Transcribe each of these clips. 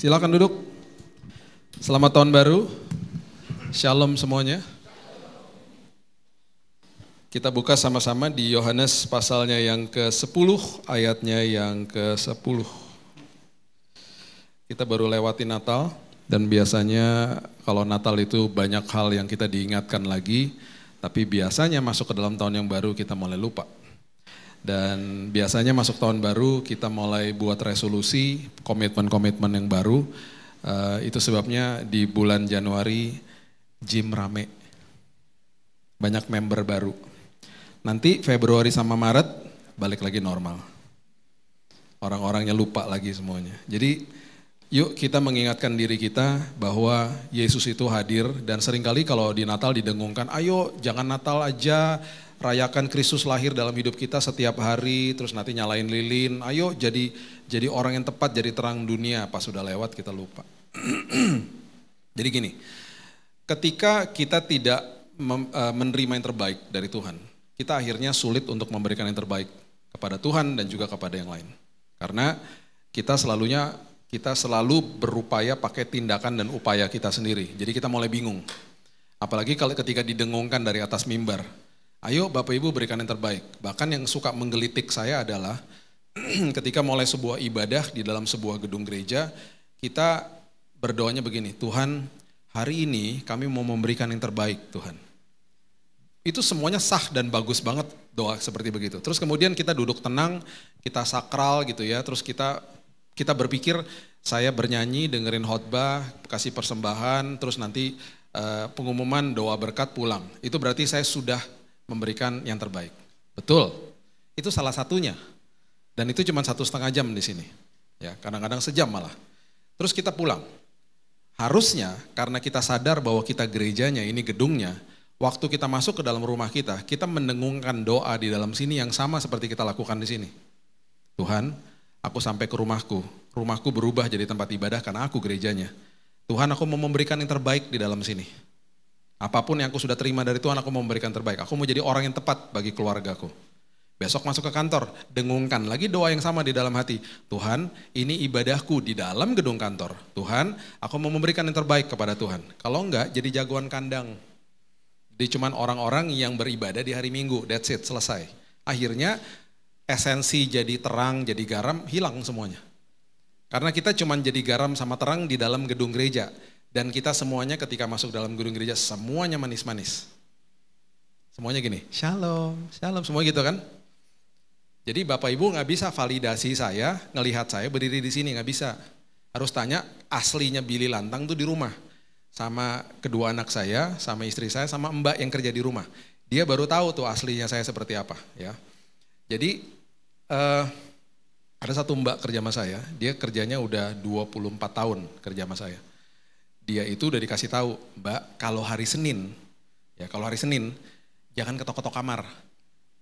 Silakan duduk. Selamat tahun baru. Shalom semuanya. Kita buka sama-sama di Yohanes pasalnya yang ke-10, ayatnya yang ke-10. Kita baru lewati Natal, dan biasanya kalau Natal itu banyak hal yang kita diingatkan lagi, tapi biasanya masuk ke dalam tahun yang baru kita mulai lupa. Dan biasanya masuk tahun baru kita mulai buat resolusi, komitmen-komitmen yang baru. Itu sebabnya di bulan Januari gym rame, banyak member baru. Nanti Februari sama Maret balik lagi normal. Orang-orangnya lupa lagi semuanya. Jadi yuk kita mengingatkan diri kita bahwa Yesus itu hadir, dan seringkali kalau di Natal didengungkan, ayo jangan Natal aja, rayakan Kristus lahir dalam hidup kita setiap hari, terus nanti nyalain lilin, ayo jadi orang yang tepat, jadi terang dunia. Pas sudah lewat kita lupa. Jadi gini, ketika kita tidak menerima yang terbaik dari Tuhan, kita akhirnya sulit untuk memberikan yang terbaik kepada Tuhan dan juga kepada yang lain. Karena kita selalu berupaya pakai tindakan dan upaya kita sendiri. Jadi kita mulai bingung. Apalagi kalau ketika didengungkan dari atas mimbar, ayo Bapak Ibu berikan yang terbaik. Bahkan yang suka menggelitik saya adalah ketika mulai sebuah ibadah di dalam sebuah gedung gereja, kita berdoanya begini, Tuhan hari ini kami mau memberikan yang terbaik Tuhan. Itu semuanya sah dan bagus banget doa seperti begitu. Terus kemudian kita duduk tenang, kita sakral gitu ya, terus kita berpikir saya bernyanyi, dengerin khotbah, kasih persembahan, terus nanti pengumuman doa berkat pulang. Itu berarti saya sudah memberikan yang terbaik. Betul, itu salah satunya. Dan itu cuma 1,5 jam di sini. Ya, kadang-kadang sejam malah. Terus kita pulang. Harusnya karena kita sadar bahwa kita gerejanya, ini gedungnya, waktu kita masuk ke dalam rumah kita mendengungkan doa di dalam sini yang sama seperti kita lakukan di sini. Tuhan, aku sampai ke rumahku berubah jadi tempat ibadah karena aku gerejanya. Tuhan, aku mau memberikan yang terbaik di dalam sini. Apapun yang aku sudah terima dari Tuhan, aku mau memberikan terbaik. Aku mau jadi orang yang tepat bagi keluargaku. Besok masuk ke kantor, dengungkan lagi doa yang sama di dalam hati. Tuhan, ini ibadahku di dalam gedung kantor. Tuhan, aku mau memberikan yang terbaik kepada Tuhan. Kalau enggak, jadi jagoan kandang. Jadi cuman orang-orang yang beribadah di hari Minggu, that's it, selesai. Akhirnya esensi jadi terang, jadi garam, hilang semuanya. Karena kita cuman jadi garam sama terang di dalam gedung gereja. Dan kita semuanya ketika masuk dalam gedung gereja, semuanya manis-manis. Semuanya gini, shalom, shalom, semua gitu kan. Jadi Bapak Ibu gak bisa validasi saya, ngelihat saya berdiri di sini, gak bisa. Harus tanya aslinya Billy Lantang tuh di rumah. Sama kedua anak saya, sama istri saya, sama Mbak yang kerja di rumah. Dia baru tahu tuh aslinya saya seperti apa. Ya. Jadi ada satu Mbak kerja sama saya, dia kerjanya udah 24 tahun kerja sama saya. Dia itu udah dikasih tahu, Mbak kalau hari Senin, jangan ketok-ketok kamar.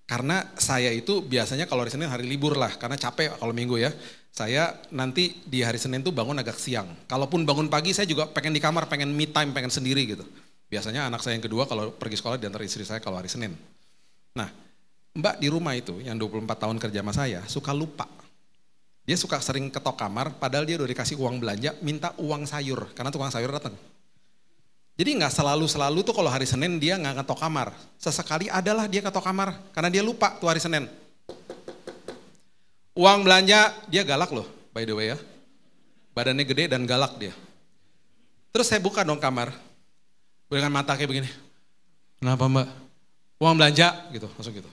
Karena saya itu biasanya kalau hari Senin hari libur lah, karena capek kalau Minggu ya. Saya nanti di hari Senin tuh bangun agak siang. Kalaupun bangun pagi saya juga pengen di kamar, pengen me time, pengen sendiri gitu. Biasanya anak saya yang kedua kalau pergi sekolah diantar istri saya kalau hari Senin. Nah, Mbak di rumah itu yang 24 tahun kerja sama saya suka lupa. Dia suka sering ketok kamar padahal dia udah dikasih uang belanja, minta uang sayur karena tukang sayur datang. Jadi nggak selalu tuh kalau hari Senin dia nggak ketok kamar. Sesekali adalah dia ketok kamar karena dia lupa tuh hari Senin. Uang belanja dia galak loh, by the way ya. Badannya gede dan galak dia. Terus saya buka dong kamar, dengan mata kayak begini. Kenapa Mbak? Uang belanja gitu, langsung gitu.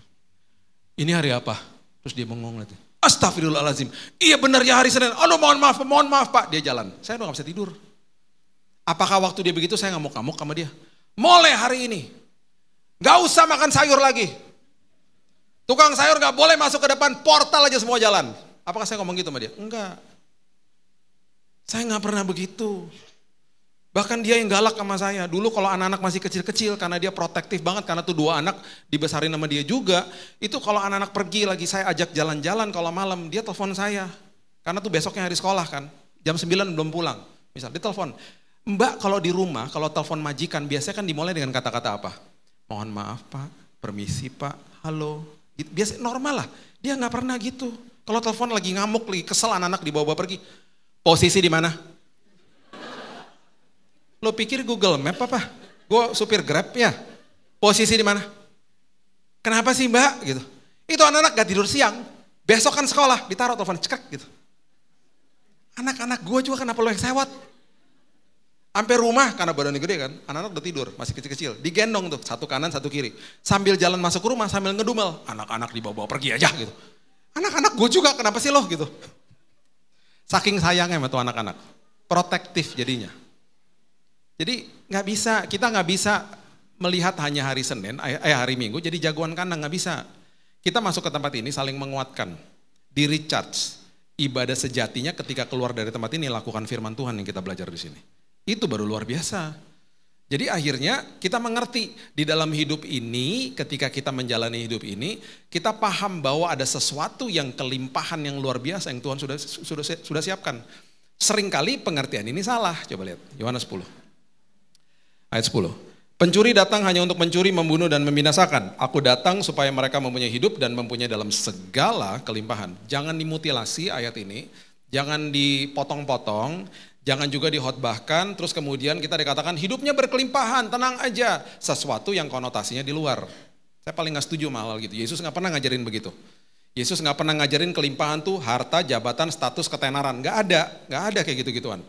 Ini hari apa? Terus dia bengong nanti. Astagfirullahaladzim. Iya benar ya hari Senin. Aduh mohon maaf Pak. Dia jalan. Saya udah gak bisa tidur. Apakah waktu dia begitu saya ngamuk-ngamuk sama dia? Mulai hari ini, gak usah makan sayur lagi. Tukang sayur gak boleh masuk ke depan, portal aja semua jalan. Apakah saya ngomong gitu sama dia? Enggak. Saya gak pernah begitu. Bahkan dia yang galak sama saya. Dulu kalau anak-anak masih kecil-kecil, karena dia protektif banget, karena tuh 2 anak dibesarin sama dia juga. Itu kalau anak-anak pergi lagi, saya ajak jalan-jalan kalau malam, dia telepon saya. Karena tuh besoknya hari sekolah kan, jam 9 belum pulang. Misal dia telepon. Mbak kalau di rumah, kalau telepon majikan biasanya kan dimulai dengan kata-kata apa? Mohon maaf Pak, permisi Pak, halo. Biasa normal lah, dia nggak pernah gitu. Kalau telepon lagi ngamuk, lagi kesel anak-anak dibawa-bawa pergi. Posisi di mana? Lo pikir Google Map apa? Gue supir Grab ya. Posisi di mana? Kenapa sih Mbak? Gitu. Itu anak-anak gak tidur siang. Besok kan sekolah, ditaruh telepon cekrek gitu. Anak-anak gue juga kenapa lo yang sewot? Sampai rumah, karena badannya gede kan, anak-anak udah tidur, masih kecil-kecil. Digendong tuh, satu kanan, satu kiri. Sambil jalan masuk ke rumah, sambil ngedumel. Anak-anak dibawa-bawa pergi aja gitu. Anak-anak gue juga, kenapa sih lo gitu? Saking sayangnya sama tuh anak-anak. Protektif jadinya. Jadi nggak bisa, kita nggak bisa melihat hanya hari Senin, hari Minggu, jadi jagoan kandang, nggak bisa. Kita masuk ke tempat ini saling menguatkan, di recharge. Ibadah sejatinya ketika keluar dari tempat ini, lakukan firman Tuhan yang kita belajar di sini. Itu baru luar biasa. Jadi akhirnya kita mengerti, di dalam hidup ini, ketika kita menjalani hidup ini, kita paham bahwa ada sesuatu yang kelimpahan yang luar biasa yang Tuhan sudah siapkan. Seringkali pengertian ini salah, coba lihat, Yohanes 10. Ayat 10. Pencuri datang hanya untuk mencuri, membunuh, dan membinasakan. Aku datang supaya mereka mempunyai hidup dan mempunyai dalam segala kelimpahan. Jangan dimutilasi ayat ini, jangan dipotong-potong, jangan juga dihotbahkan, terus kemudian kita dikatakan hidupnya berkelimpahan, tenang aja. Sesuatu yang konotasinya di luar. Saya paling gak setuju sama hal gitu. Yesus gak pernah ngajarin begitu. Yesus gak pernah ngajarin kelimpahan tuh harta, jabatan, status, ketenaran. Gak ada kayak gitu-gituan.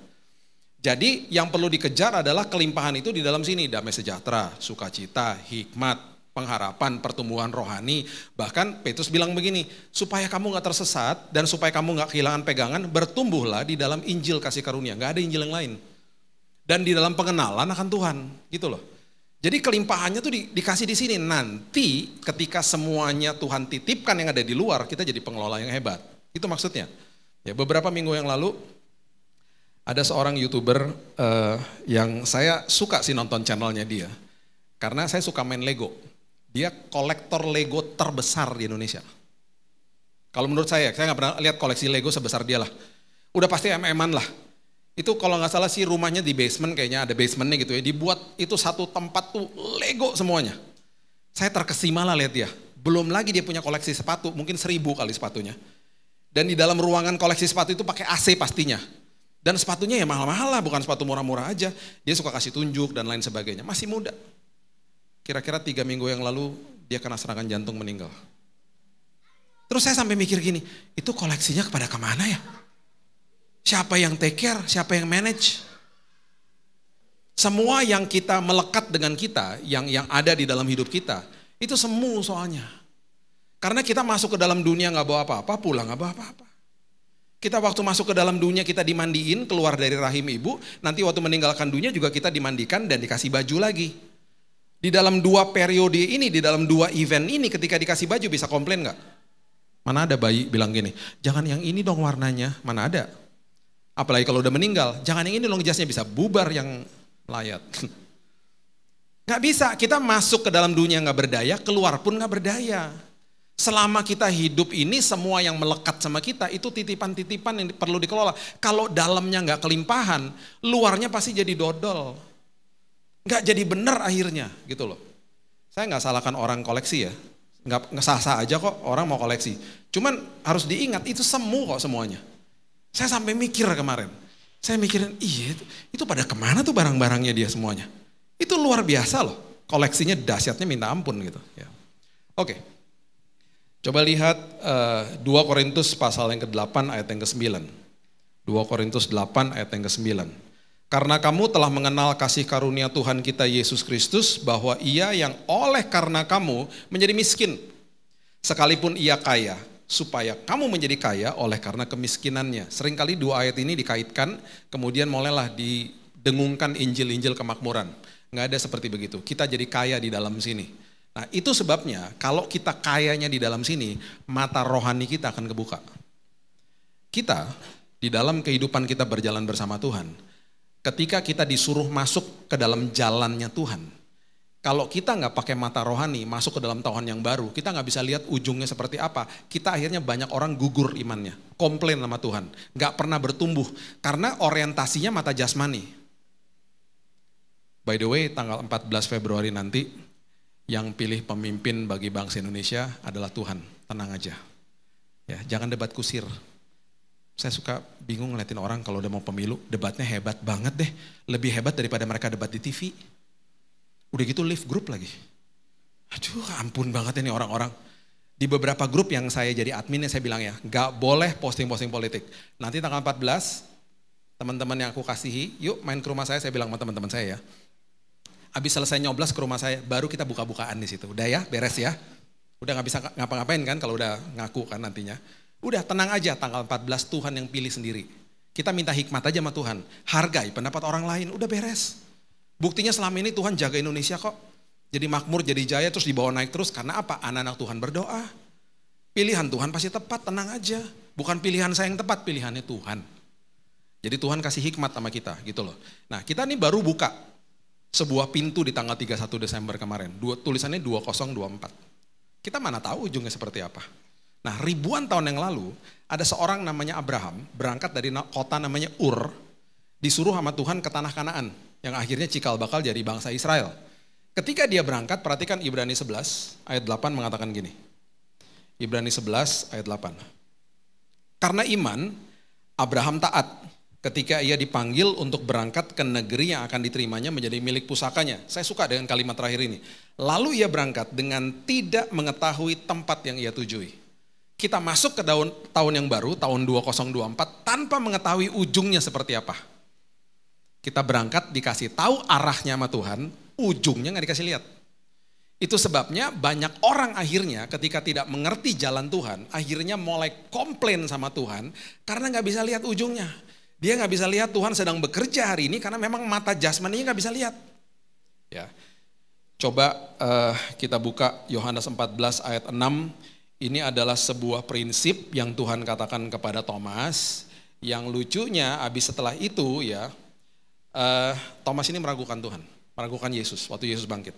Jadi yang perlu dikejar adalah kelimpahan itu di dalam sini. Damai sejahtera, sukacita, hikmat, pengharapan, pertumbuhan rohani. Bahkan Petrus bilang begini, supaya kamu gak tersesat dan supaya kamu gak kehilangan pegangan, bertumbuhlah di dalam Injil kasih karunia. Gak ada Injil yang lain. Dan di dalam pengenalan akan Tuhan, gitu loh. Jadi kelimpahannya tuh dikasih di sini. Nanti ketika semuanya Tuhan titipkan yang ada di luar, kita jadi pengelola yang hebat. Itu maksudnya. Ya, beberapa minggu yang lalu, ada seorang YouTuber yang saya suka sih nonton channelnya dia. Karena saya suka main Lego. Dia kolektor Lego terbesar di Indonesia. Kalau menurut saya nggak pernah lihat koleksi Lego sebesar dia lah. Udah pasti MM-an lah. Itu kalau nggak salah sih rumahnya di basement, kayaknya ada basementnya gitu ya. Dibuat itu satu tempat tuh Lego semuanya. Saya terkesima lah lihat dia. Belum lagi dia punya koleksi sepatu, mungkin 1000 kali sepatunya. Dan di dalam ruangan koleksi sepatu itu pakai AC pastinya. Dan sepatunya ya mahal-mahal lah, bukan sepatu murah-murah aja. Dia suka kasih tunjuk dan lain sebagainya. Masih muda. Kira-kira 3 minggu yang lalu dia kena serangan jantung meninggal. Terus saya sampai mikir gini, itu koleksinya kepada kemana ya? Siapa yang take care, siapa yang manage? Semua yang kita melekat dengan kita, yang ada di dalam hidup kita, itu semu soalnya. Karena kita masuk ke dalam dunia gak bawa apa-apa, pulang gak bawa apa-apa. Kita waktu masuk ke dalam dunia kita dimandiin, keluar dari rahim ibu, nanti waktu meninggalkan dunia juga kita dimandikan dan dikasih baju lagi. Di dalam 2 periode ini, di dalam 2 event ini ketika dikasih baju bisa komplain gak? Mana ada bayi bilang gini, jangan yang ini dong warnanya, mana ada? Apalagi kalau udah meninggal, jangan yang ini dong jasnya, bisa bubar yang layat. Gak bisa, kita masuk ke dalam dunia gak berdaya, keluar pun gak berdaya. Selama kita hidup ini semua yang melekat sama kita itu titipan-titipan yang perlu dikelola. Kalau dalamnya nggak kelimpahan, luarnya pasti jadi dodol. Nggak jadi benar akhirnya gitu loh. Saya nggak salahkan orang koleksi ya. Nggak sah-sah aja kok orang mau koleksi. Cuman harus diingat itu semu kok semuanya. Saya sampai mikir kemarin. Saya mikirin iya itu pada kemana tuh barang-barangnya dia semuanya. Itu luar biasa loh. Koleksinya dahsyatnya minta ampun gitu. Ya. Oke. Coba lihat 2 Korintus pasal yang ke-8 ayat yang ke-9. 2 Korintus 8 ayat yang ke-9. Karena kamu telah mengenal kasih karunia Tuhan kita Yesus Kristus, bahwa ia yang oleh karena kamu menjadi miskin, sekalipun ia kaya, supaya kamu menjadi kaya oleh karena kemiskinannya. Seringkali 2 ayat ini dikaitkan, kemudian mulailah didengungkan Injil-Injil kemakmuran. Nggak ada seperti begitu, kita jadi kaya di dalam sini. Nah itu sebabnya kalau kita kayanya di dalam sini, mata rohani kita akan kebuka. Kita di dalam kehidupan kita berjalan bersama Tuhan, ketika kita disuruh masuk ke dalam jalannya Tuhan, kalau kita nggak pakai mata rohani masuk ke dalam tahun yang baru, kita nggak bisa lihat ujungnya seperti apa. Kita akhirnya banyak orang gugur imannya, komplain sama Tuhan, nggak pernah bertumbuh karena orientasinya mata jasmani. By the way, tanggal 14 Februari nanti, yang pilih pemimpin bagi bangsa Indonesia adalah Tuhan, tenang aja. Ya, jangan debat kusir. Saya suka bingung ngeliatin orang kalau udah mau pemilu, debatnya hebat banget deh. Lebih hebat daripada mereka debat di TV. Udah gitu live group lagi. Aduh ampun banget ini orang-orang. Di beberapa grup yang saya jadi adminnya saya bilang ya, gak boleh posting-posting politik. Nanti tanggal 14, teman-teman yang aku kasihi, yuk main ke rumah saya bilang sama teman-teman saya ya. Habis selesai nyoblos ke rumah saya, baru kita buka-bukaan di situ. Udah ya, beres ya. Udah gak bisa ngapa-ngapain kan kalau udah ngaku kan nantinya. Udah tenang aja, tanggal 14 Tuhan yang pilih sendiri. Kita minta hikmat aja sama Tuhan. Hargai pendapat orang lain, udah beres. Buktinya selama ini Tuhan jaga Indonesia kok. Jadi makmur, jadi jaya, terus dibawa naik terus. Karena apa? Anak-anak Tuhan berdoa. Pilihan Tuhan pasti tepat, tenang aja. Bukan pilihan saya yang tepat, pilihannya Tuhan. Jadi Tuhan kasih hikmat sama kita gitu loh. Nah kita nih baru buka sebuah pintu di tanggal 31 Desember kemarin. Tulisannya 2024. Kita mana tahu ujungnya seperti apa. Nah ribuan tahun yang lalu ada seorang namanya Abraham berangkat dari kota namanya Ur. Disuruh sama Tuhan ke tanah Kanaan yang akhirnya cikal bakal jadi bangsa Israel. Ketika dia berangkat, perhatikan Ibrani 11 ayat 8 mengatakan gini. Ibrani 11 ayat 8. Karena iman, Abraham taat ketika ia dipanggil untuk berangkat ke negeri yang akan diterimanya menjadi milik pusakanya. Saya suka dengan kalimat terakhir ini. Lalu ia berangkat dengan tidak mengetahui tempat yang ia tujui. Kita masuk ke tahun yang baru, tahun 2024, tanpa mengetahui ujungnya seperti apa. Kita berangkat dikasih tahu arahnya sama Tuhan, ujungnya gak dikasih lihat. Itu sebabnya banyak orang akhirnya ketika tidak mengerti jalan Tuhan, akhirnya mulai komplain sama Tuhan karena gak bisa lihat ujungnya. Dia gak bisa lihat Tuhan sedang bekerja hari ini karena memang mata jasmaninya gak bisa lihat. Ya, coba kita buka Yohanes 14 ayat 6. Ini adalah sebuah prinsip yang Tuhan katakan kepada Thomas. Yang lucunya abis setelah itu ya, Thomas ini meragukan Tuhan, meragukan Yesus waktu Yesus bangkit.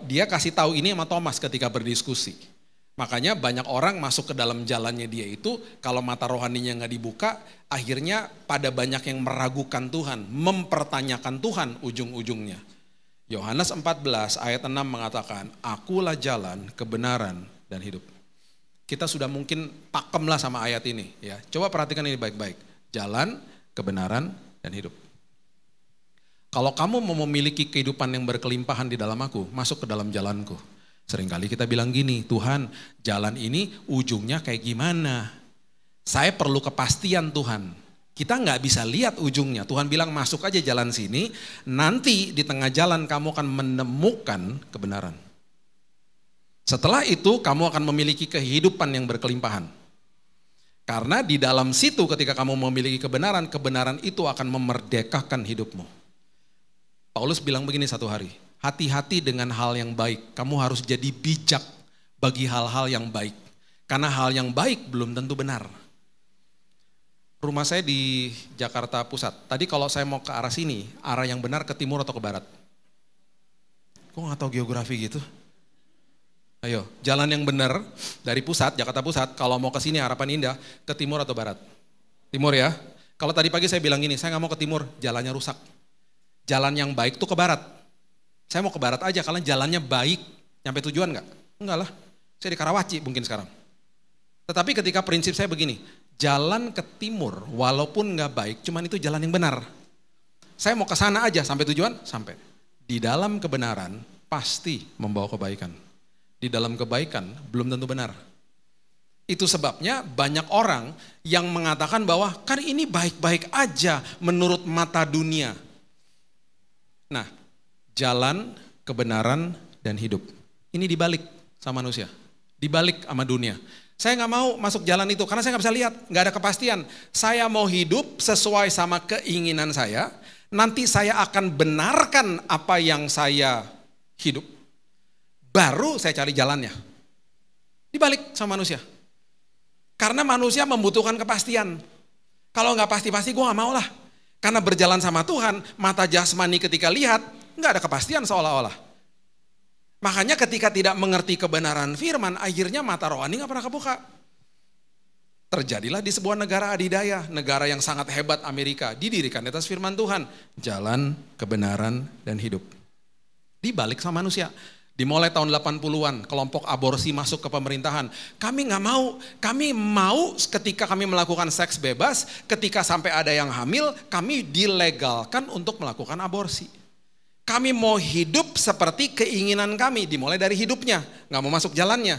Dia kasih tahu ini sama Thomas ketika berdiskusi. Makanya banyak orang masuk ke dalam jalannya dia itu, kalau mata rohaninya nggak dibuka, akhirnya pada banyak yang meragukan Tuhan, mempertanyakan Tuhan ujung-ujungnya. Yohanes 14 ayat 6 mengatakan, akulah jalan, kebenaran, dan hidup. Kita sudah mungkin pakemlah sama ayat ini. Ya, coba perhatikan ini baik-baik. Jalan, kebenaran, dan hidup. Kalau kamu mau memiliki kehidupan yang berkelimpahan di dalam aku, masuk ke dalam jalanku. Seringkali kita bilang gini, Tuhan jalan ini ujungnya kayak gimana? Saya perlu kepastian Tuhan. Kita nggak bisa lihat ujungnya. Tuhan bilang masuk aja jalan sini, nanti di tengah jalan kamu akan menemukan kebenaran. Setelah itu kamu akan memiliki kehidupan yang berkelimpahan. Karena di dalam situ ketika kamu memiliki kebenaran, kebenaran itu akan memerdekakan hidupmu. Paulus bilang begini satu hari, hati-hati dengan hal yang baik. Kamu harus jadi bijak bagi hal-hal yang baik. Karena hal yang baik belum tentu benar. Rumah saya di Jakarta Pusat. Tadi kalau saya mau ke arah sini, arah yang benar ke timur atau ke barat? Kok gak tahu geografi gitu? Ayo, jalan yang benar dari pusat, Jakarta Pusat, kalau mau ke sini Harapan Indah, ke timur atau barat? Timur ya. Kalau tadi pagi saya bilang gini, saya gak mau ke timur, jalannya rusak. Jalan yang baik tuh ke barat. Saya mau ke barat aja, karena jalannya baik. Nyampe tujuan gak? Enggak lah, saya di Karawaci mungkin sekarang. Tetapi ketika prinsip saya begini, jalan ke timur walaupun gak baik, cuman itu jalan yang benar. Saya mau ke sana aja, sampai tujuan, sampai. Di dalam kebenaran pasti membawa kebaikan. Di dalam kebaikan belum tentu benar. Itu sebabnya banyak orang yang mengatakan bahwa kan ini baik-baik aja menurut mata dunia. Nah, jalan, kebenaran, dan hidup. Ini dibalik sama manusia. Dibalik sama dunia. Saya gak mau masuk jalan itu karena saya gak bisa lihat. Gak ada kepastian. Saya mau hidup sesuai sama keinginan saya. Nanti saya akan benarkan apa yang saya hidup. Baru saya cari jalannya. Dibalik sama manusia. Karena manusia membutuhkan kepastian. Kalau gak pasti-pasti gue gak mau lah. Karena berjalan sama Tuhan, mata jasmani ketika lihat, gak ada kepastian seolah-olah. Makanya ketika tidak mengerti kebenaran firman, akhirnya mata rohani gak pernah kebuka. Terjadilah di sebuah negara adidaya, negara yang sangat hebat Amerika, didirikan di atas firman Tuhan. Jalan, kebenaran, dan hidup. Dibalik sama manusia. Dimulai tahun 80-an, kelompok aborsi masuk ke pemerintahan. Kami nggak mau, kami mau ketika kami melakukan seks bebas, ketika sampai ada yang hamil, kami dilegalkan untuk melakukan aborsi. Kami mau hidup seperti keinginan kami, dimulai dari hidupnya, nggak mau masuk jalannya.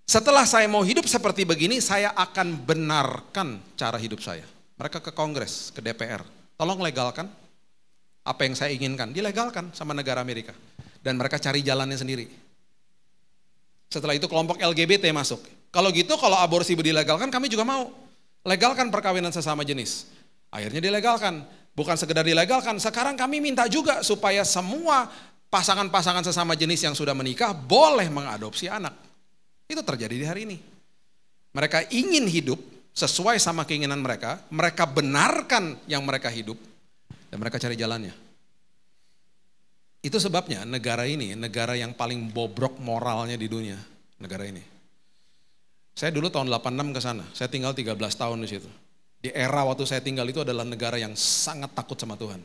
Setelah saya mau hidup seperti begini, saya akan benarkan cara hidup saya. Mereka ke Kongres, ke DPR, tolong legalkan apa yang saya inginkan, dilegalkan sama negara Amerika. Dan mereka cari jalannya sendiri. Setelah itu kelompok LGBT masuk. Kalau gitu, kalau aborsi dilegalkan, kami juga mau. Legalkan perkawinan sesama jenis. Akhirnya dilegalkan. Bukan sekedar dilegalkan, sekarang kami minta juga supaya semua pasangan-pasangan sesama jenis yang sudah menikah boleh mengadopsi anak. Itu terjadi di hari ini. Mereka ingin hidup sesuai sama keinginan mereka benarkan yang mereka hidup, dan mereka cari jalannya. Itu sebabnya negara ini, negara yang paling bobrok moralnya di dunia, negara ini. Saya dulu tahun 86 ke sana, saya tinggal 13 tahun di situ. Di era waktu saya tinggal itu adalah negara yang sangat takut sama Tuhan.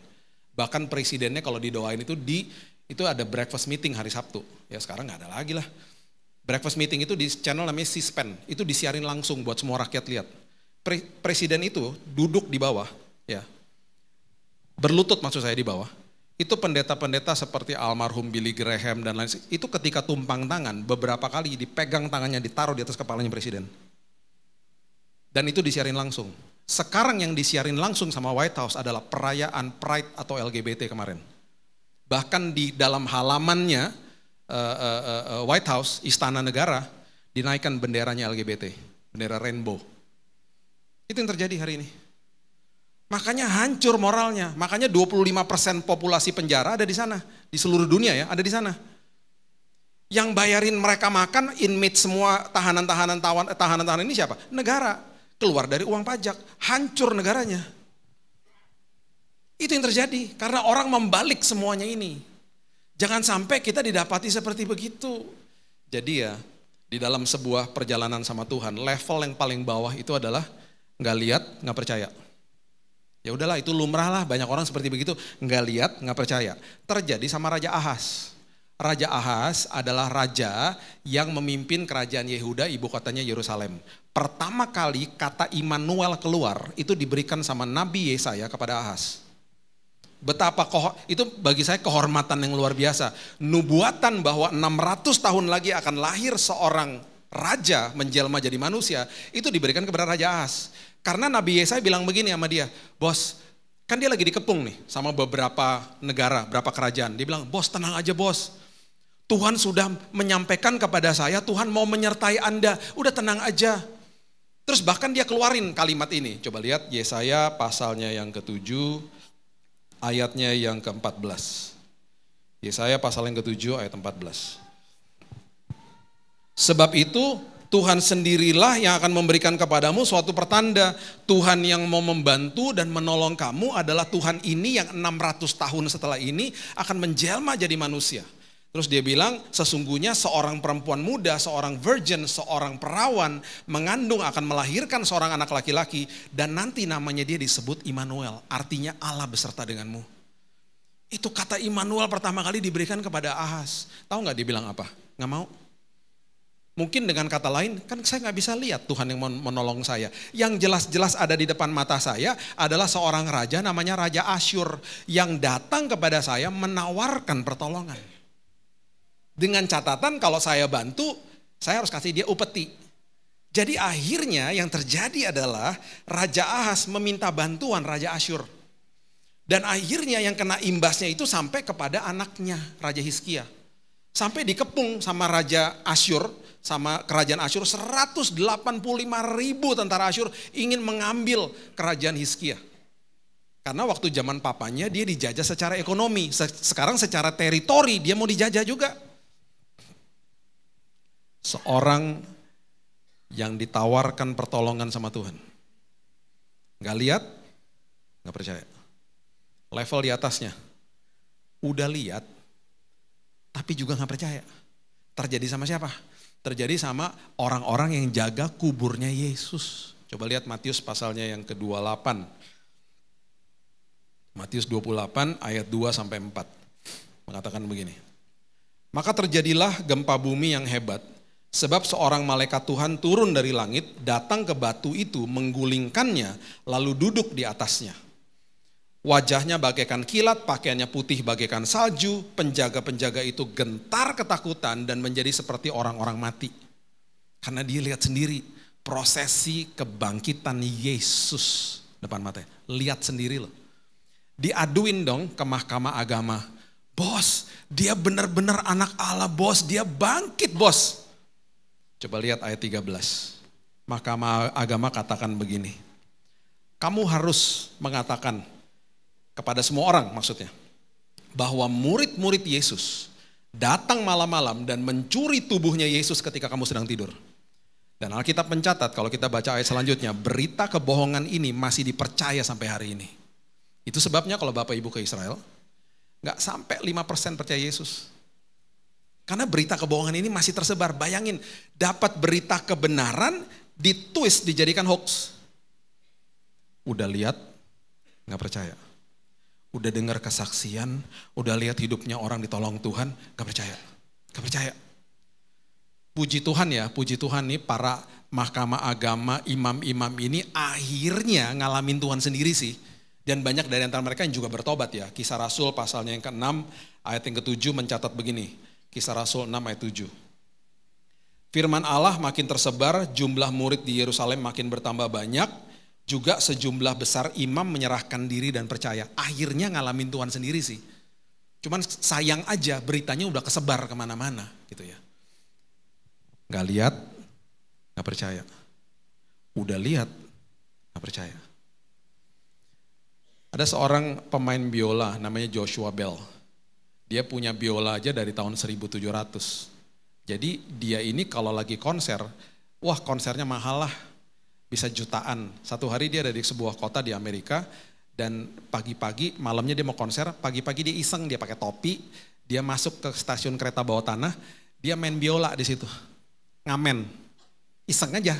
Bahkan presidennya kalau didoain itu ada breakfast meeting hari Sabtu. Ya sekarang nggak ada lagi lah. Breakfast meeting itu di channel namanya C-SPAN, itu disiarin langsung buat semua rakyat lihat. Presiden itu duduk di bawah, ya, berlutut maksud saya di bawah. Itu pendeta-pendeta seperti almarhum Billy Graham dan lain, itu ketika tumpang tangan beberapa kali dipegang tangannya, ditaruh di atas kepalanya presiden. Dan itu disiarin langsung. Sekarang yang disiarin langsung sama White House adalah perayaan Pride atau LGBT kemarin. Bahkan di dalam halamannya White House, Istana Negara, dinaikkan benderanya LGBT, bendera rainbow. Itu yang terjadi hari ini. Makanya hancur moralnya, makanya 25% populasi penjara ada di sana, di seluruh dunia ya, ada di sana. Yang bayarin mereka makan, inmate semua tahanan-tahanan ini siapa? Negara, keluar dari uang pajak, hancur negaranya. Itu yang terjadi, karena orang membalik semuanya ini. Jangan sampai kita didapati seperti begitu. Jadi ya, di dalam sebuah perjalanan sama Tuhan, level yang paling bawah itu adalah nggak lihat, nggak percaya. Ya udahlah, itu lumrah lah, banyak orang seperti begitu, nggak lihat, nggak percaya. Terjadi sama Raja Ahaz. Raja Ahaz adalah raja yang memimpin kerajaan Yehuda, ibu kotanya Yerusalem. Pertama kali kata Immanuel keluar, itu diberikan sama Nabi Yesaya kepada Ahaz. Betapa itu bagi saya kehormatan yang luar biasa. Nubuatan bahwa 600 tahun lagi akan lahir seorang raja menjelma jadi manusia, itu diberikan kepada Raja Ahaz. Karena Nabi Yesaya bilang begini sama dia, bos, kan dia lagi dikepung nih sama beberapa negara, beberapa kerajaan. Dia bilang, bos tenang aja bos, Tuhan sudah menyampaikan kepada saya, Tuhan mau menyertai Anda, udah tenang aja. Terus bahkan dia keluarin kalimat ini, coba lihat Yesaya pasalnya yang ke-7, ayatnya yang ke-14. Yesaya pasal yang ke-7 ayat 14. Sebab itu Tuhan sendirilah yang akan memberikan kepadamu suatu pertanda. Tuhan yang mau membantu dan menolong kamu adalah Tuhan ini yang 600 tahun setelah ini akan menjelma jadi manusia. Terus dia bilang, sesungguhnya seorang perempuan muda, seorang virgin, seorang perawan mengandung akan melahirkan seorang anak laki-laki dan nanti namanya dia disebut Immanuel, artinya Allah beserta denganmu. Itu kata Immanuel pertama kali diberikan kepada Ahaz. Tahu nggak dia bilang apa? Nggak mau. Mungkin dengan kata lain, kan saya nggak bisa lihat Tuhan yang menolong saya. Yang jelas-jelas ada di depan mata saya adalah seorang raja namanya Raja Asyur yang datang kepada saya menawarkan pertolongan. Dengan catatan kalau saya bantu, saya harus kasih dia upeti. Jadi akhirnya yang terjadi adalah Raja Ahaz meminta bantuan Raja Asyur. Dan akhirnya yang kena imbasnya itu sampai kepada anaknya Raja Hizkia. Sampai dikepung sama Raja Asyur, sama kerajaan Asyur, 185.000 tentara Asyur ingin mengambil kerajaan Hizkia. Karena waktu zaman papanya dia dijajah secara ekonomi, sekarang secara teritori dia mau dijajah juga. Seorang yang ditawarkan pertolongan sama Tuhan. Gak lihat, gak percaya. Level di atasnya, udah lihat, tapi juga gak percaya. Terjadi sama siapa? Terjadi sama orang-orang yang jaga kuburnya Yesus. Coba lihat Matius pasalnya yang ke-28. Matius 28 ayat 2-4. Mengatakan begini. Maka terjadilah gempa bumi yang hebat, sebab seorang malaikat Tuhan turun dari langit, datang ke batu itu, menggulingkannya, lalu duduk di atasnya. Wajahnya bagaikan kilat, pakaiannya putih bagaikan salju, penjaga-penjaga itu gentar ketakutan dan menjadi seperti orang-orang mati. Karena dia lihat sendiri prosesi kebangkitan Yesus depan matanya. Lihat sendiri loh. Diaduin dong ke mahkamah agama. Bos, dia benar-benar anak Allah bos, dia bangkit bos. Coba lihat ayat 13. Mahkamah agama katakan begini. Kamu harus mengatakan kepada semua orang maksudnya, bahwa murid-murid Yesus datang malam-malam dan mencuri tubuhnya Yesus ketika kamu sedang tidur. Dan Alkitab mencatat kalau kita baca ayat selanjutnya, berita kebohongan ini masih dipercaya sampai hari ini. Itu sebabnya kalau Bapak Ibu ke Israel, gak sampai 5% percaya Yesus. Karena berita kebohongan ini masih tersebar. Bayangin, dapat berita kebenaran, ditwist, dijadikan hoax. Udah lihat, gak percaya. Udah dengar kesaksian, udah lihat hidupnya orang ditolong Tuhan, gak percaya. Gak percaya. Puji Tuhan ya, puji Tuhan nih para mahkamah agama, imam-imam ini akhirnya ngalamin Tuhan sendiri sih. Dan banyak dari antara mereka yang juga bertobat ya. Kisah Rasul pasalnya yang ke-6 ayat yang ke-7 mencatat begini. Kisah Rasul 6 ayat 7. Firman Allah makin tersebar, jumlah murid di Yerusalem makin bertambah banyak. Juga sejumlah besar imam menyerahkan diri dan percaya. Akhirnya ngalamin Tuhan sendiri sih. Cuman sayang aja beritanya udah kesebar kemana-mana gitu ya. Gak lihat, gak percaya. Udah lihat, gak percaya. Ada seorang pemain biola namanya Joshua Bell. Dia punya biola aja dari tahun 1700. Jadi dia ini kalau lagi konser, wah konsernya mahal lah. Bisa jutaan. Satu hari dia ada di sebuah kota di Amerika. Dan pagi-pagi, malamnya dia mau konser. Pagi-pagi dia iseng, dia pakai topi. Dia masuk ke stasiun kereta bawah tanah. Dia main biola di situ. Ngamen, iseng aja.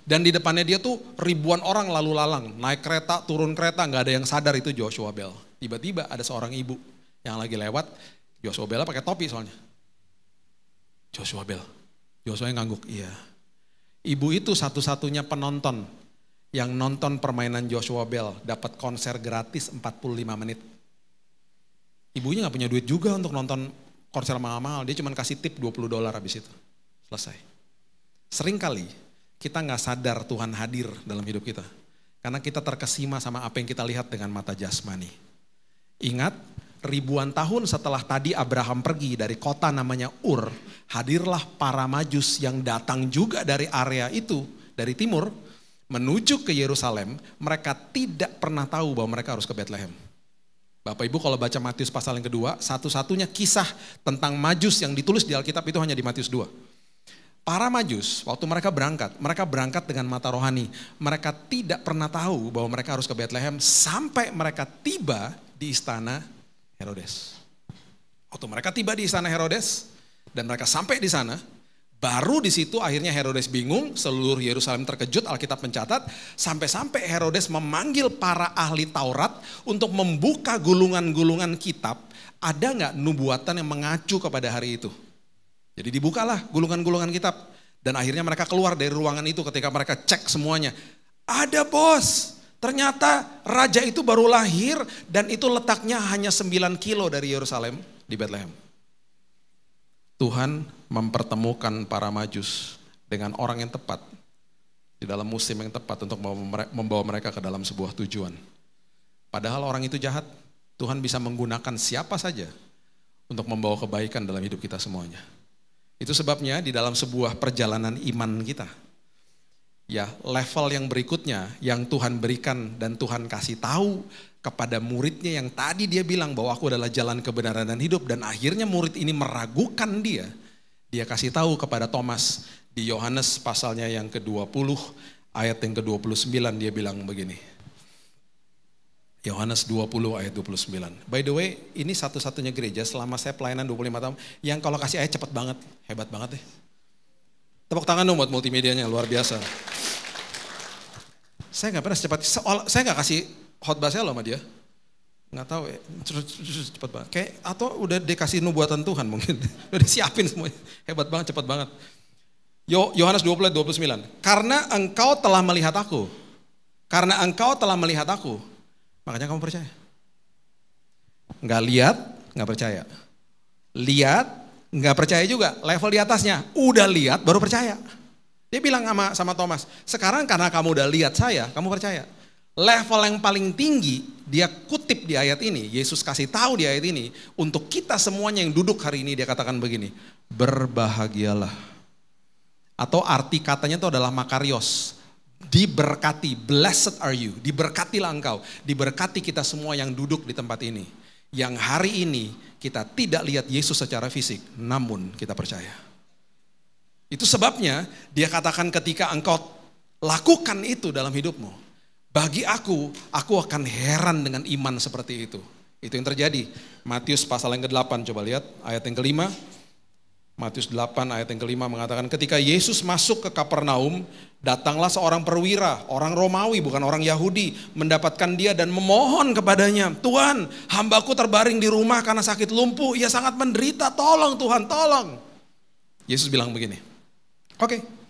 Dan di depannya dia tuh ribuan orang lalu lalang, naik kereta, turun kereta, gak ada yang sadar itu Joshua Bell. Tiba-tiba ada seorang ibu yang lagi lewat, Joshua Bell pakai topi soalnya. Joshua Bell, Joshua yang ngangguk, iya. Ibu itu satu-satunya penonton yang nonton permainan Joshua Bell, dapat konser gratis 45 menit. Ibunya gak punya duit juga untuk nonton konser mahal-mahal, dia cuma kasih tip $20 habis itu. Selesai. Seringkali kita gak sadar Tuhan hadir dalam hidup kita. Karena kita terkesima sama apa yang kita lihat dengan mata jasmani. Ingat, ribuan tahun setelah tadi Abraham pergi dari kota namanya Ur, hadirlah para Majus yang datang juga dari area itu, dari timur, menuju ke Yerusalem. Mereka tidak pernah tahu bahwa mereka harus ke Bethlehem. Bapak Ibu kalau baca Matius pasal yang kedua, satu-satunya kisah tentang Majus yang ditulis di Alkitab itu hanya di Matius 2. Para Majus, waktu mereka berangkat dengan mata rohani. Mereka tidak pernah tahu bahwa mereka harus ke Bethlehem sampai mereka tiba di istana Herodes. Waktu mereka tiba di istana Herodes dan mereka sampai di sana, baru di situ akhirnya Herodes bingung, seluruh Yerusalem terkejut, Alkitab mencatat, sampai-sampai Herodes memanggil para ahli Taurat untuk membuka gulungan-gulungan kitab, ada nggak nubuatan yang mengacu kepada hari itu? Jadi dibukalah gulungan-gulungan kitab. Dan akhirnya mereka keluar dari ruangan itu ketika mereka cek semuanya. Ada bos, ternyata raja itu baru lahir dan itu letaknya hanya 9 kilo dari Yerusalem di Bethlehem. Tuhan mempertemukan para Majus dengan orang yang tepat. Di dalam musim yang tepat untuk membawa mereka ke dalam sebuah tujuan. Padahal orang itu jahat, Tuhan bisa menggunakan siapa saja untuk membawa kebaikan dalam hidup kita semuanya. Itu sebabnya di dalam sebuah perjalanan iman kita, ya level yang berikutnya yang Tuhan berikan dan Tuhan kasih tahu kepada muridnya yang tadi dia bilang bahwa aku adalah jalan kebenaran dan hidup, dan akhirnya murid ini meragukan dia. Dia kasih tahu kepada Thomas di Yohanes pasalnya yang ke-20 ayat yang ke-29 dia bilang begini. Yohanes 20 ayat 29. By the way, ini satu-satunya gereja selama saya pelayanan 25 tahun yang kalau kasih ayat cepat banget, hebat banget deh. Tepuk tangan dong buat multimedianya, luar biasa. Saya gak pernah secepat, saya gak kasih khotbah saya loh sama dia. Nggak tahu ya, cepat banget. Kayak atau udah dikasih nubuatan Tuhan mungkin. Udah disiapin semuanya. Hebat banget, cepat banget. Yohanes 20 ayat 29. Karena engkau telah melihat aku. Karena engkau telah melihat aku. Makanya kamu percaya. Nggak lihat, nggak percaya. Lihat, nggak percaya juga. Level di atasnya, udah lihat baru percaya. Dia bilang sama Thomas, sekarang karena kamu udah lihat saya, kamu percaya. Level yang paling tinggi, dia kutip di ayat ini, Yesus kasih tahu di ayat ini, untuk kita semuanya yang duduk hari ini, dia katakan begini, berbahagialah. Atau arti katanya itu adalah makarios, diberkati, blessed are you, diberkatilah engkau, diberkati kita semua yang duduk di tempat ini. Yang hari ini kita tidak lihat Yesus secara fisik, namun kita percaya. Itu sebabnya dia katakan ketika engkau lakukan itu dalam hidupmu, bagi aku akan heran dengan iman seperti itu. Itu yang terjadi. Matius pasal yang ke-8, coba lihat ayat yang ke-5. Matius 8 ayat yang ke-5 mengatakan ketika Yesus masuk ke Kapernaum, datanglah seorang perwira, orang Romawi bukan orang Yahudi, mendapatkan dia dan memohon kepadanya, Tuhan, hambaku terbaring di rumah karena sakit lumpuh, ia sangat menderita, tolong Tuhan, tolong. Yesus bilang begini, oke.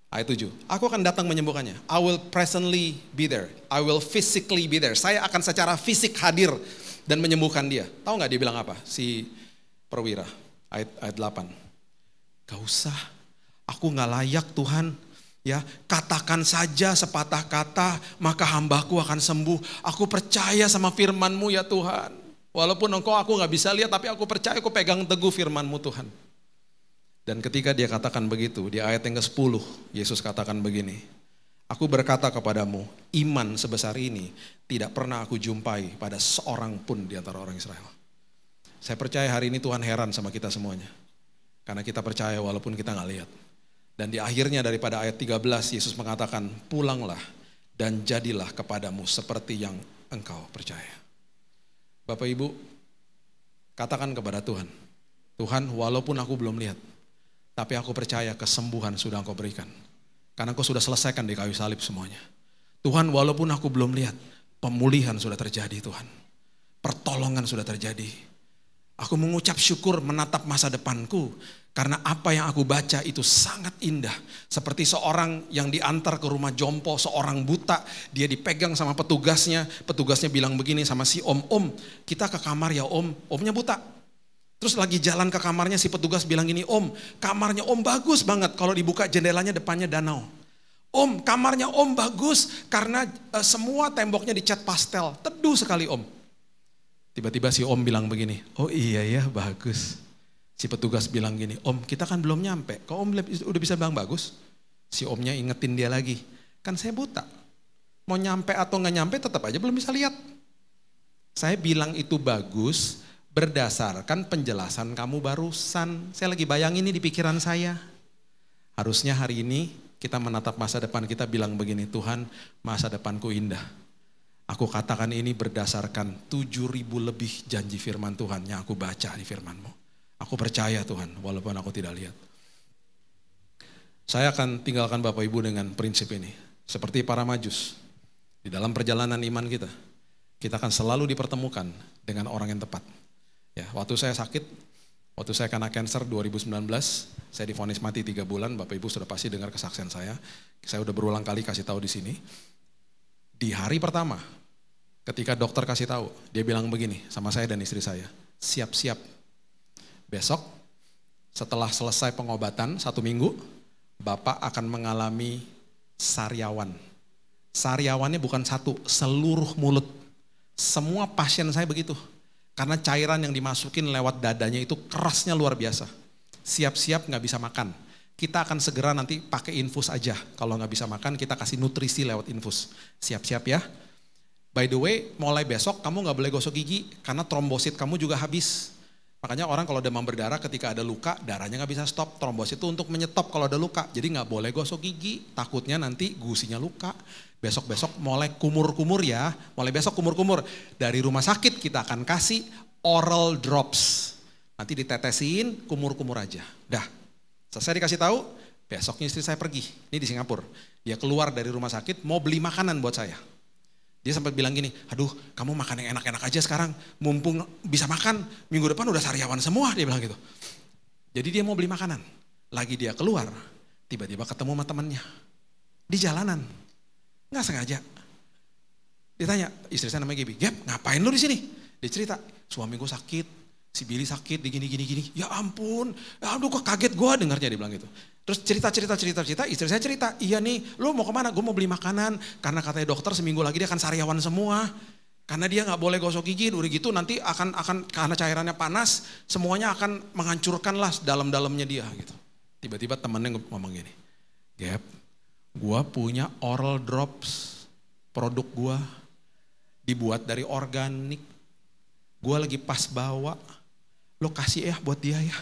Ayat 7, aku akan datang menyembuhkannya. I will presently be there. I will physically be there. Saya akan secara fisik hadir dan menyembuhkan dia. Tahu gak dia bilang apa? Si perwira, ayat 8. Gak usah, aku gak layak Tuhan. Ya, katakan saja sepatah kata, maka hambaku akan sembuh. Aku percaya sama firman-Mu ya Tuhan. Walaupun engkau aku gak bisa lihat, tapi aku percaya, aku pegang teguh firman-Mu Tuhan. Dan ketika dia katakan begitu, di ayat yang ke-10, Yesus katakan begini, aku berkata kepadamu, iman sebesar ini tidak pernah aku jumpai pada seorang pun di antara orang Israel. Saya percaya hari ini Tuhan heran sama kita semuanya. Karena kita percaya walaupun kita gak lihat. Dan di akhirnya daripada ayat 13, Yesus mengatakan, pulanglah dan jadilah kepadamu seperti yang engkau percaya. Bapak Ibu, katakan kepada Tuhan, Tuhan walaupun aku belum lihat, tapi aku percaya kesembuhan sudah engkau berikan. Karena engkau sudah selesaikan di kayu salib semuanya. Tuhan walaupun aku belum lihat, pemulihan sudah terjadi Tuhan. Pertolongan sudah terjadi. Aku mengucap syukur menatap masa depanku. Karena apa yang aku baca itu sangat indah. Seperti seorang yang diantar ke rumah jompo, seorang buta. Dia dipegang sama petugasnya. Petugasnya bilang begini sama si om, kita ke kamar ya om. Omnya buta. Terus lagi jalan ke kamarnya si petugas bilang gini, om kamarnya om bagus banget kalau dibuka jendelanya depannya danau. Om kamarnya om bagus karena semua temboknya dicat pastel, teduh sekali om. Tiba-tiba si om bilang begini, oh iya ya bagus. Si petugas bilang gini, om kita kan belum nyampe, kok om udah bisa bilang bagus? Si omnya ingetin dia lagi, kan saya buta. Mau nyampe atau gak nyampe tetap aja belum bisa lihat. Saya bilang itu bagus, berdasarkan penjelasan kamu barusan. Saya lagi bayangin ini di pikiran saya. Harusnya hari ini kita menatap masa depan kita bilang begini, Tuhan masa depanku indah. Aku katakan ini berdasarkan 7.000 lebih janji firman Tuhan yang aku baca di firman-Mu. Aku percaya Tuhan walaupun aku tidak lihat. Saya akan tinggalkan Bapak Ibu dengan prinsip ini. Seperti para majus. Di dalam perjalanan iman kita, kita akan selalu dipertemukan dengan orang yang tepat. Ya, waktu saya sakit, waktu saya kena cancer 2019, saya divonis mati 3 bulan, Bapak Ibu sudah pasti dengar kesaksian saya. Saya udah berulang kali kasih tahu di sini. Di hari pertama, ketika dokter kasih tahu, dia bilang begini sama saya dan istri saya, siap-siap. Besok, setelah selesai pengobatan 1 minggu, Bapak akan mengalami sariawan. Sariawannya bukan satu, seluruh mulut. Semua pasien saya begitu. Karena cairan yang dimasukin lewat dadanya itu kerasnya luar biasa. Siap-siap gak bisa makan. Kita akan segera nanti pakai infus aja. Kalau gak bisa makan kita kasih nutrisi lewat infus. Siap-siap ya. By the way, mulai besok kamu gak boleh gosok gigi. Karena trombosit kamu juga habis. Makanya orang kalau demam berdarah ketika ada luka, darahnya gak bisa stop. Trombosit itu untuk menyetop kalau ada luka. Jadi gak boleh gosok gigi. Takutnya nanti gusinya luka. Besok-besok mulai kumur-kumur ya, mulai besok kumur-kumur. Dari rumah sakit kita akan kasih oral drops. Nanti ditetesin, kumur-kumur aja. Dah, selesai dikasih tahu, besoknya istri saya pergi. Ini di Singapura. Dia keluar dari rumah sakit, mau beli makanan buat saya. Dia sempat bilang gini, aduh kamu makan yang enak-enak aja sekarang, mumpung bisa makan, minggu depan udah sariawan semua, dia bilang gitu. Jadi dia mau beli makanan, lagi dia keluar, tiba-tiba ketemu sama temannya di jalanan, nggak sengaja. Ditanya, istri saya namanya Gaby, Gap ngapain lu di sini? Dia cerita, suami gue sakit, si Billy sakit, di gini. Ya ampun, aduh kok kaget gue dengarnya, dia bilang gitu. Terus cerita, istri saya cerita, iya nih, lu mau kemana? Gue mau beli makanan, karena katanya dokter seminggu lagi dia akan sariawan semua. Karena dia gak boleh gosok gigi, udah gitu nanti akan karena cairannya panas, semuanya akan menghancurkan lah dalam-dalamnya dia gitu. Tiba-tiba temennya ngomong gini, Gap, gue punya oral drops, produk gue dibuat dari organik, gue lagi pas bawa, lo kasih ya buat dia ya,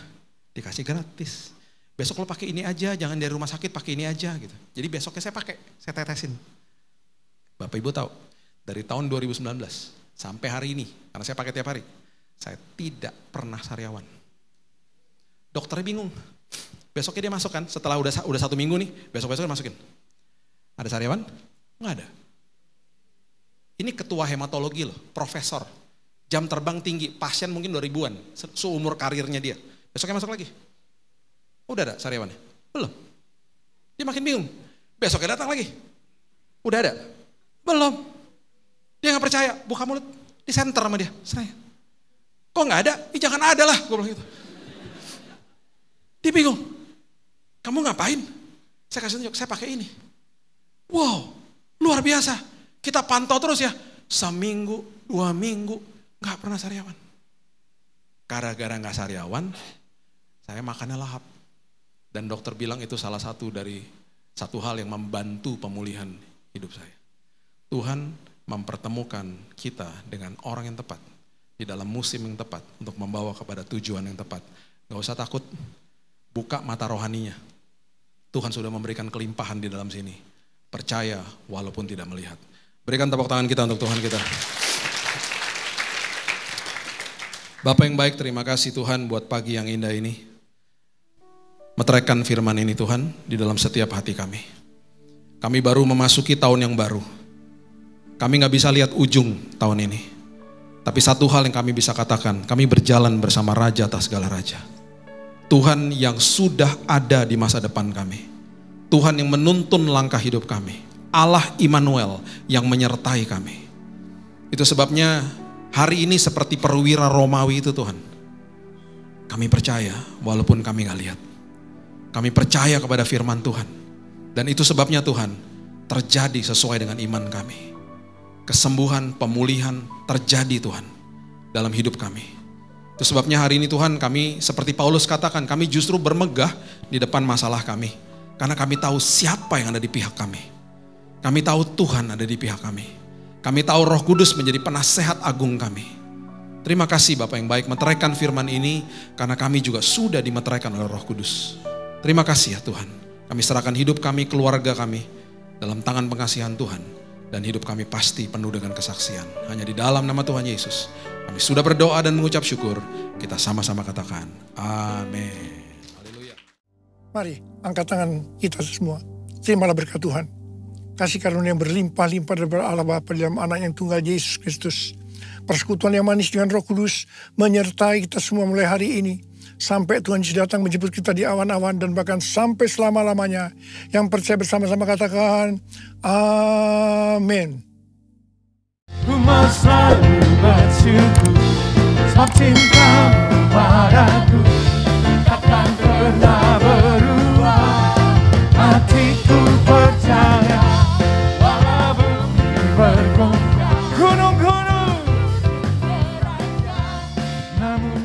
dikasih gratis. Besok lo pakai ini aja, jangan dari rumah sakit, pakai ini aja gitu. Jadi besoknya saya pakai, saya tetesin. Bapak Ibu tahu, dari tahun 2019 sampai hari ini, karena saya pakai tiap hari, saya tidak pernah sariawan. Dokternya bingung. Besoknya dia masuk kan, setelah udah 1 minggu nih, besok-besoknya masukin. Ada sariawan? Nggak ada. Ini ketua hematologi loh, profesor. Jam terbang tinggi, pasien mungkin 2000-an, seumur karirnya dia. Besoknya masuk lagi. Udah ada sariawannya? Belum. Dia makin bingung. Besoknya datang lagi. Udah ada? Belum. Dia gak percaya, buka mulut, disenter sama dia. Saya, kok gak ada? Jangan ada lah, gue bilang gitu. Dia bingung. Kamu ngapain? Saya kasih tunjuk, saya pakai ini. Wow, luar biasa. Kita pantau terus ya. Seminggu, 2 minggu, gak pernah sariawan. Gara-gara gak sariawan, saya makannya lahap. Dan dokter bilang itu salah satu hal yang membantu pemulihan hidup saya. Tuhan mempertemukan kita dengan orang yang tepat, di dalam musim yang tepat, untuk membawa kepada tujuan yang tepat. Gak usah takut, buka mata rohaninya. Tuhan sudah memberikan kelimpahan di dalam sini. Percaya walaupun tidak melihat. Berikan tepuk tangan kita untuk Tuhan kita. Bapak yang baik, terima kasih Tuhan buat pagi yang indah ini. Meteraikan firman ini Tuhan di dalam setiap hati kami. Kami baru memasuki tahun yang baru. Kami gak bisa lihat ujung tahun ini. Tapi satu hal yang kami bisa katakan, kami berjalan bersama Raja atas segala Raja. Tuhan yang sudah ada di masa depan kami. Tuhan yang menuntun langkah hidup kami. Allah Immanuel yang menyertai kami. Itu sebabnya hari ini seperti perwira Romawi itu Tuhan. Kami percaya walaupun kami gak lihat. Kami percaya kepada firman Tuhan. Dan itu sebabnya Tuhan terjadi sesuai dengan iman kami. Kesembuhan, pemulihan terjadi Tuhan dalam hidup kami. Itu sebabnya hari ini Tuhan kami seperti Paulus katakan, kami justru bermegah di depan masalah kami. Karena kami tahu siapa yang ada di pihak kami. Kami tahu Tuhan ada di pihak kami. Kami tahu Roh Kudus menjadi penasehat agung kami. Terima kasih Bapak yang baik meteraikan firman ini, karena kami juga sudah dimeteraikan oleh Roh Kudus. Terima kasih ya Tuhan. Kami serahkan hidup kami, keluarga kami dalam tangan pengasihan Tuhan. Dan hidup kami pasti penuh dengan kesaksian. Hanya di dalam nama Tuhan Yesus. Kami sudah berdoa dan mengucap syukur. Kita sama-sama katakan, amin. Haleluya. Mari angkat tangan kita semua. Terimalah berkat Tuhan. Kasih karunia yang berlimpah-limpah dari Allah Bapa dalam anak yang tunggal Yesus Kristus. Persekutuan yang manis dengan Roh Kudus menyertai kita semua mulai hari ini. Sampai Tuhan Yesus datang menjemput kita di awan-awan dan bahkan sampai selama-lamanya. Yang percaya bersama-sama katakan, amin. Ku mau selalu bersyukur sebab cintamu padaku takkan pernah berubah. Hatiku percaya walau bumi bergoncang, gunung-gunung namun